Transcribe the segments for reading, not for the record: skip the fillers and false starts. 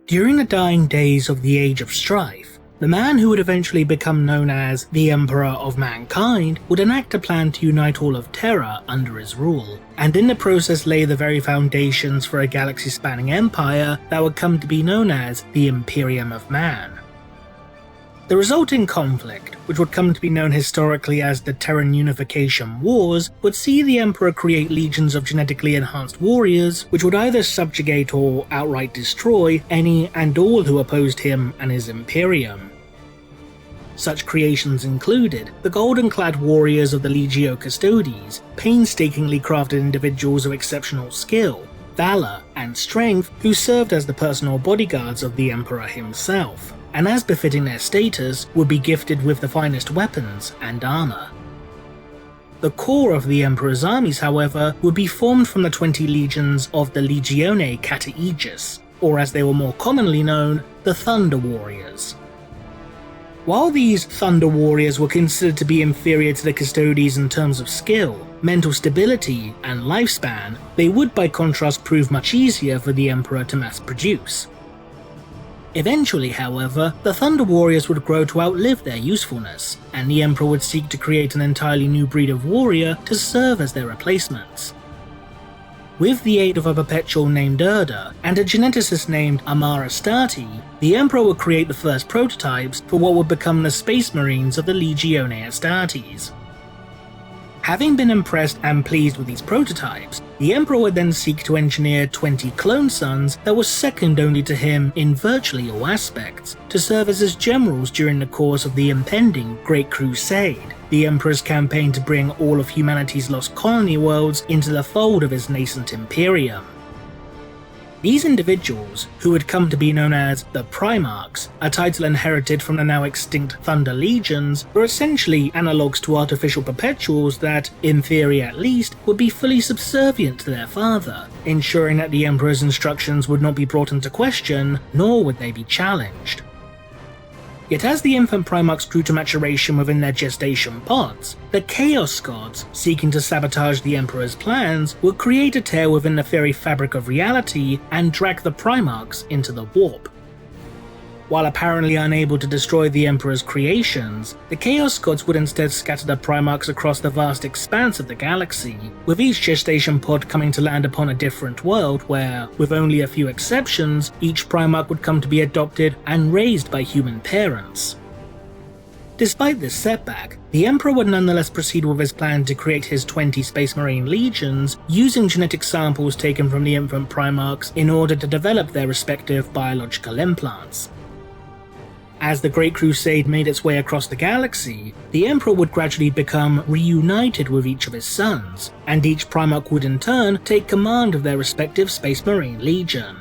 During the dying days of the Age of Strife, the man who would eventually become known as the Emperor of Mankind would enact a plan to unite all of Terra under his rule, and in the process lay the very foundations for a galaxy-spanning empire that would come to be known as the Imperium of Man. The resulting conflict, which would come to be known historically as the Terran Unification Wars, would see the Emperor create legions of genetically enhanced warriors, which would either subjugate or outright destroy any and all who opposed him and his Imperium. Such creations included the golden-clad warriors of the Legio Custodes, painstakingly crafted individuals of exceptional skill, valor, and strength who served as the personal bodyguards of the Emperor himself, and as befitting their status, would be gifted with the finest weapons and armor. The core of the Emperor's armies, however, would be formed from the 20 legions of the Legione Cata Aegis, or as they were more commonly known, the Thunder Warriors. While these Thunder Warriors were considered to be inferior to the Custodes in terms of skill, mental stability, and lifespan, they would by contrast prove much easier for the Emperor to mass produce. Eventually, however, the Thunder Warriors would grow to outlive their usefulness, and the Emperor would seek to create an entirely new breed of warrior to serve as their replacements. With the aid of a perpetual named Erda and a geneticist named Amara Stati, the Emperor would create the first prototypes for what would become the Space Marines of the Legione Astartes. Having been impressed and pleased with these prototypes, the Emperor would then seek to engineer 20 clone sons that were second only to him in virtually all aspects, to serve as his generals during the course of the impending Great Crusade, the Emperor's campaign to bring all of humanity's lost colony worlds into the fold of his nascent Imperium. These individuals, who would come to be known as the Primarchs, a title inherited from the now extinct Thunder Legions, were essentially analogues to artificial perpetuals that, in theory at least, would be fully subservient to their father, ensuring that the Emperor's instructions would not be brought into question, nor would they be challenged. Yet as the infant Primarchs grew to maturation within their gestation pods, the Chaos Gods, seeking to sabotage the Emperor's plans, would create a tear within the very fabric of reality and drag the Primarchs into the warp. While apparently unable to destroy the Emperor's creations, the Chaos Gods would instead scatter the Primarchs across the vast expanse of the galaxy, with each gestation pod coming to land upon a different world where, with only a few exceptions, each Primarch would come to be adopted and raised by human parents. Despite this setback, the Emperor would nonetheless proceed with his plan to create his 20 Space Marine legions, using genetic samples taken from the infant Primarchs in order to develop their respective biological implants. As the Great Crusade made its way across the galaxy, the Emperor would gradually become reunited with each of his sons, and each Primarch would in turn take command of their respective Space Marine Legion.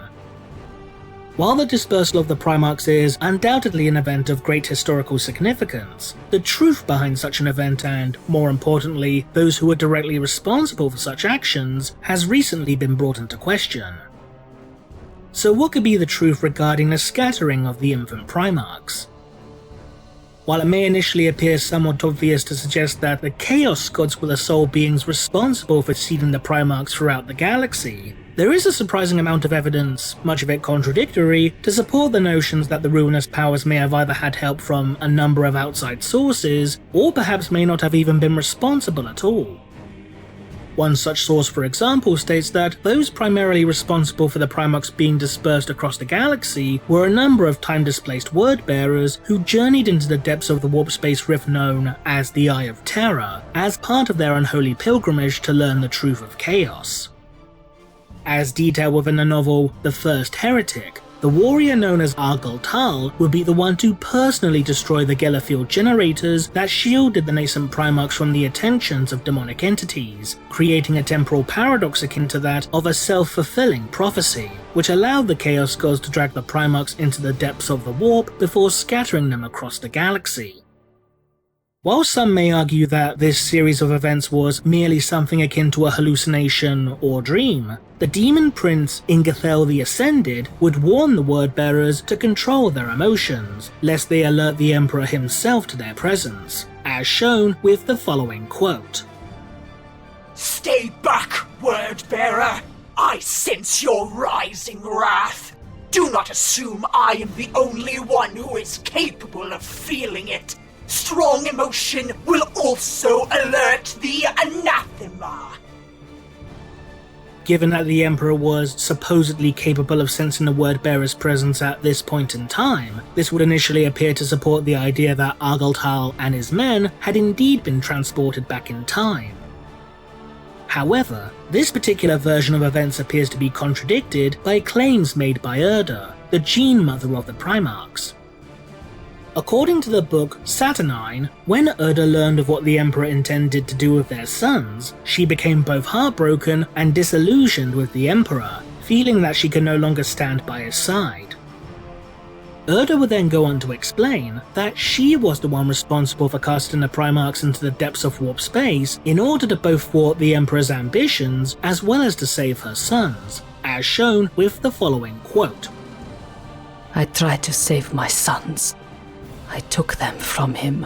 While the dispersal of the Primarchs is undoubtedly an event of great historical significance, the truth behind such an event and, more importantly, those who are directly responsible for such actions, has recently been brought into question. So what could be the truth regarding the scattering of the infant Primarchs? While it may initially appear somewhat obvious to suggest that the Chaos Gods were the sole beings responsible for seeding the Primarchs throughout the galaxy, there is a surprising amount of evidence, much of it contradictory, to support the notions that the ruinous powers may have either had help from a number of outside sources, or perhaps may not have even been responsible at all. One such source, for example, states that those primarily responsible for the Primarchs being dispersed across the galaxy were a number of time-displaced word-bearers who journeyed into the depths of the warp space rift known as the Eye of Terror, as part of their unholy pilgrimage to learn the truth of chaos. As detailed within the novel The First Heretic, the warrior known as Argel Tal would be the one to personally destroy the Gellerfield generators that shielded the nascent Primarchs from the attentions of demonic entities, creating a temporal paradox akin to that of a self-fulfilling prophecy, which allowed the Chaos Gods to drag the Primarchs into the depths of the warp before scattering them across the galaxy. While some may argue that this series of events was merely something akin to a hallucination or dream, the demon prince Ingethel the Ascended would warn the word-bearers to control their emotions, lest they alert the Emperor himself to their presence, as shown with the following quote. "Stay back, word-bearer! I sense your rising wrath! Do not assume I am the only one who is capable of feeling it. Strong emotion will also alert the anathema. Given that the Emperor was supposedly capable of sensing the Word-Bearer's presence at this point in time, this would initially appear to support the idea that Argoltal and his men had indeed been transported back in time. However, this particular version of events appears to be contradicted by claims made by Erda, the gene mother of the Primarchs. According to the book Saturnine, when Erda learned of what the Emperor intended to do with their sons, she became both heartbroken and disillusioned with the Emperor, feeling that she could no longer stand by his side. Erda would then go on to explain that she was the one responsible for casting the Primarchs into the depths of warp space in order to both thwart the Emperor's ambitions as well as to save her sons, as shown with the following quote. I tried to save my sons. I took them from him.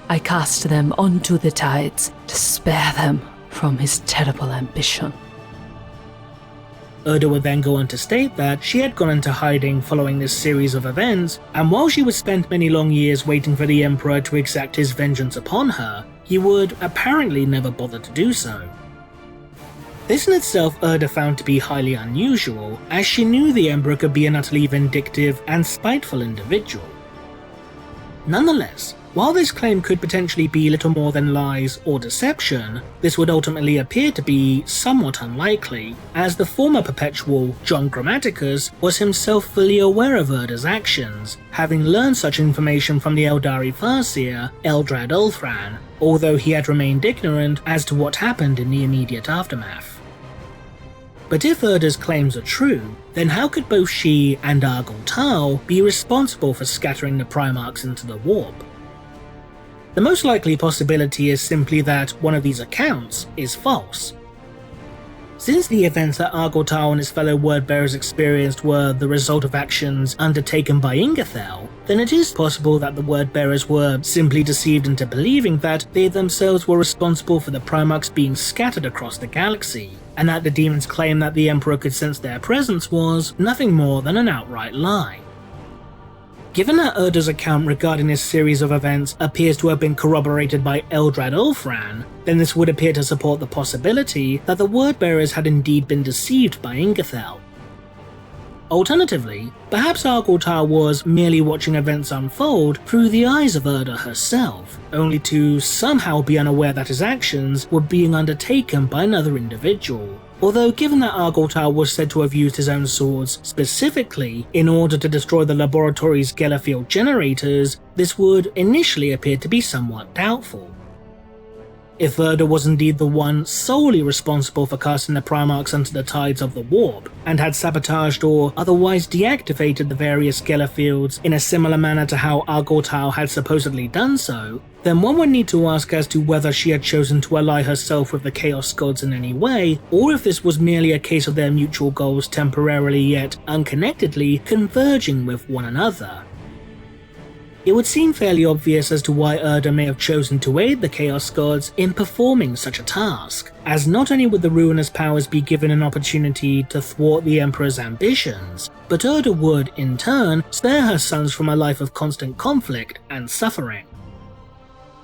I cast them onto the tides to spare them from his terrible ambition. Erda would then go on to state that she had gone into hiding following this series of events, and while she would spend many long years waiting for the Emperor to exact his vengeance upon her, he would apparently never bother to do so. This in itself Erda found to be highly unusual, as she knew the Emperor could be an utterly vindictive and spiteful individual. Nonetheless, while this claim could potentially be little more than lies or deception, this would ultimately appear to be somewhat unlikely, as the former Perpetual, John Grammaticus, was himself fully aware of Erda's actions, having learned such information from the Eldari Farseer, Eldrad Ulthran, although he had remained ignorant as to what happened in the immediate aftermath. But if Erda's claims are true, then how could both she and Argoltal be responsible for scattering the Primarchs into the warp? The most likely possibility is simply that one of these accounts is false. Since the events that Argoltal and his fellow Word-Bearers experienced were the result of actions undertaken by Ingethel, then it is possible that the Word-Bearers were simply deceived into believing that they themselves were responsible for the Primarchs being scattered across the galaxy, and that the demons' claim that the Emperor could sense their presence was nothing more than an outright lie. Given that Erda's account regarding this series of events appears to have been corroborated by Eldrad Ulthran, then this would appear to support the possibility that the Word-Bearers had indeed been deceived by Ingethel. Alternatively, perhaps Argoltal was merely watching events unfold through the eyes of Erda herself, only to somehow be unaware that his actions were being undertaken by another individual. Although given that Argoltal was said to have used his own swords specifically in order to destroy the laboratory's Gellerfield generators, this would initially appear to be somewhat doubtful. If Erda was indeed the one solely responsible for casting the Primarchs into the tides of the warp, and had sabotaged or otherwise deactivated the various Gellerfields in a similar manner to how Argoltal had supposedly done so, then one would need to ask as to whether she had chosen to ally herself with the Chaos Gods in any way, or if this was merely a case of their mutual goals temporarily yet unconnectedly converging with one another. It would seem fairly obvious as to why Erda may have chosen to aid the Chaos Gods in performing such a task, as not only would the Ruinous Powers be given an opportunity to thwart the Emperor's ambitions, but Erda would, in turn, spare her sons from a life of constant conflict and suffering.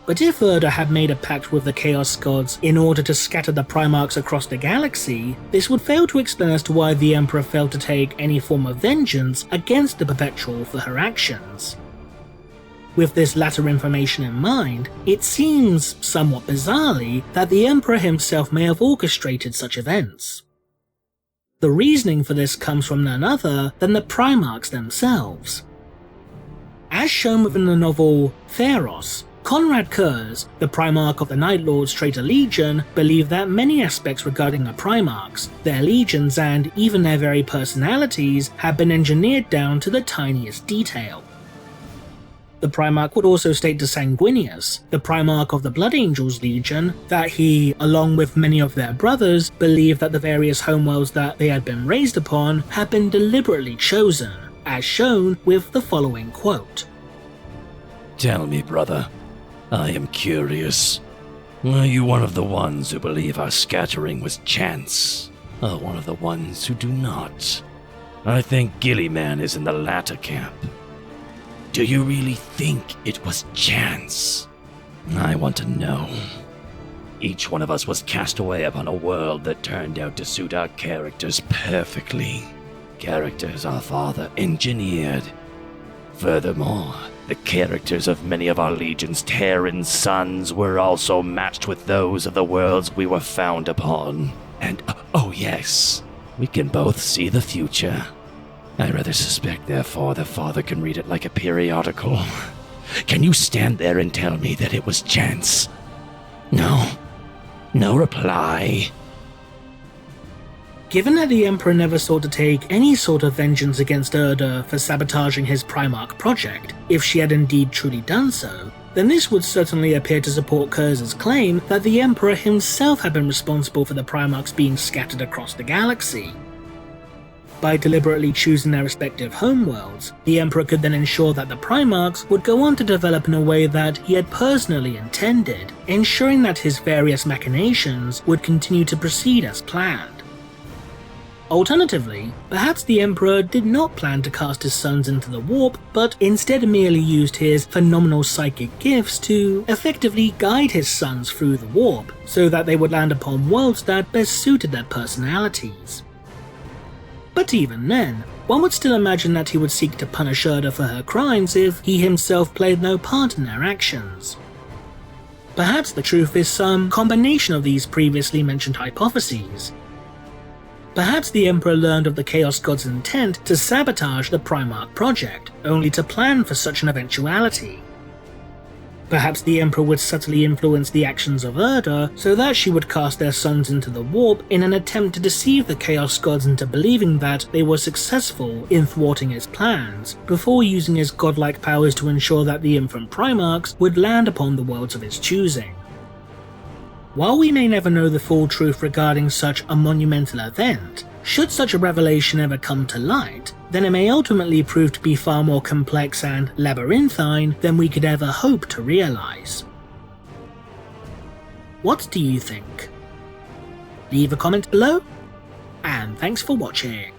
But if Erda had made a pact with the Chaos Gods in order to scatter the Primarchs across the galaxy, this would fail to explain as to why the Emperor failed to take any form of vengeance against the Perpetual for her actions. With this latter information in mind, it seems, somewhat bizarrely, that the Emperor himself may have orchestrated such events. The reasoning for this comes from none other than the Primarchs themselves. As shown within the novel Theros, Konrad Curze, the Primarch of the Night Lord's Traitor Legion, believed that many aspects regarding the Primarchs, their legions and even their very personalities had been engineered down to the tiniest detail. The Primarch would also state to Sanguinius, the Primarch of the Blood Angels Legion, that he, along with many of their brothers, believed that the various homeworlds that they had been raised upon had been deliberately chosen, as shown with the following quote. Tell me, brother, I am curious. Are you one of the ones who believe our scattering was chance, or one of the ones who do not? I think Gillyman is in the latter camp. Do you really think it was chance? I want to know. Each one of us was cast away upon a world that turned out to suit our characters perfectly. Characters our father engineered. Furthermore, the characters of many of our Legion's Terran sons were also matched with those of the worlds we were found upon. And, oh yes, we can both see the future. I rather suspect, therefore, the father can read it like a periodical. Can you stand there and tell me that it was chance? No. No reply. Given that the Emperor never sought to take any sort of vengeance against Erda for sabotaging his Primarch project, if she had indeed truly done so, then this would certainly appear to support Curze's claim that the Emperor himself had been responsible for the Primarchs being scattered across the galaxy. By deliberately choosing their respective homeworlds, the Emperor could then ensure that the Primarchs would go on to develop in a way that he had personally intended, ensuring that his various machinations would continue to proceed as planned. Alternatively, perhaps the Emperor did not plan to cast his sons into the warp, but instead merely used his phenomenal psychic gifts to effectively guide his sons through the warp, so that they would land upon worlds that best suited their personalities. But even then, one would still imagine that he would seek to punish Erda for her crimes if he himself played no part in their actions. Perhaps the truth is some combination of these previously mentioned hypotheses. Perhaps the Emperor learned of the Chaos God's intent to sabotage the Primarch project, only to plan for such an eventuality. Perhaps the Emperor would subtly influence the actions of Erda so that she would cast their sons into the warp in an attempt to deceive the Chaos Gods into believing that they were successful in thwarting his plans, before using his godlike powers to ensure that the infant Primarchs would land upon the worlds of his choosing. While we may never know the full truth regarding such a monumental event, should such a revelation ever come to light, then it may ultimately prove to be far more complex and labyrinthine than we could ever hope to realize. What do you think? Leave a comment below, and thanks for watching.